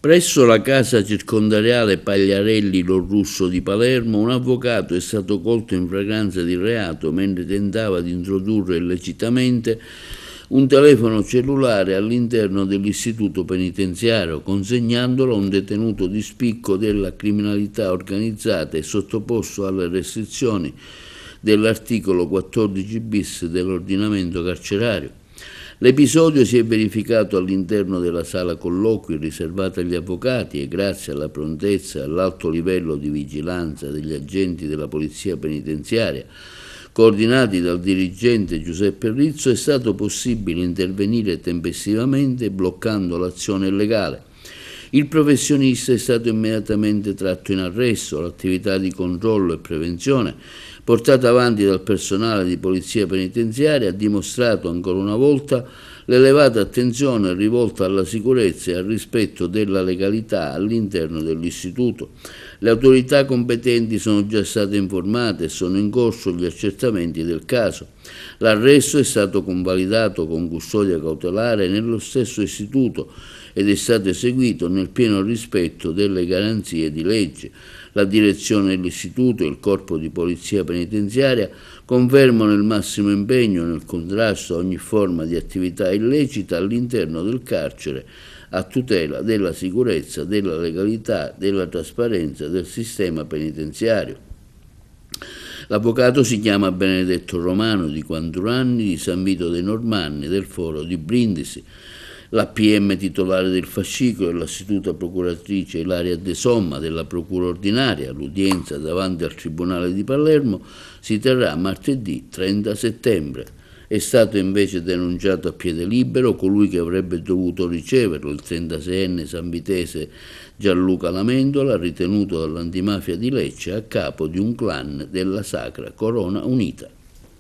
Presso la casa circondariale Pagliarelli Lorrusso di Palermo, un avvocato è stato colto in flagranza di reato mentre tentava di introdurre illecitamente un telefono cellulare all'interno dell'istituto penitenziario, consegnandolo a un detenuto di spicco della criminalità organizzata e sottoposto alle restrizioni dell'articolo 14 bis dell'ordinamento carcerario. L'episodio si è verificato all'interno della sala colloqui riservata agli avvocati e grazie alla prontezza e all'alto livello di vigilanza degli agenti della Polizia Penitenziaria, coordinati dal dirigente Giuseppe Rizzo, è stato possibile intervenire tempestivamente bloccando l'azione illegale. Il professionista è stato immediatamente tratto in arresto. L'attività di controllo e prevenzione portata avanti dal personale di Polizia Penitenziaria ha dimostrato ancora una volta l'elevata attenzione rivolta alla sicurezza e al rispetto della legalità all'interno dell'istituto. Le autorità competenti sono già state informate e sono in corso gli accertamenti del caso. L'arresto è stato convalidato con custodia cautelare nello stesso istituto ed è stato eseguito nel pieno rispetto delle garanzie di legge. La direzione dell'istituto e il corpo di polizia penitenziaria confermano il massimo impegno nel contrasto a ogni forma di attività illecita all'interno del carcere, a tutela della sicurezza, della legalità, della trasparenza del sistema penitenziario. L'avvocato si chiama Benedetto Romano, di 41 anni, di San Vito dei Normanni, del Foro di Brindisi. L'APM titolare del fascicolo è l'assiduta procuratrice Ilaria De Somma della Procura Ordinaria. L'udienza davanti al Tribunale di Palermo si terrà martedì 30 settembre. È stato invece denunciato a piede libero colui che avrebbe dovuto riceverlo, il 36enne sanvitese Gianluca Lamendola, ritenuto dall'antimafia di Lecce a capo di un clan della Sacra Corona Unita.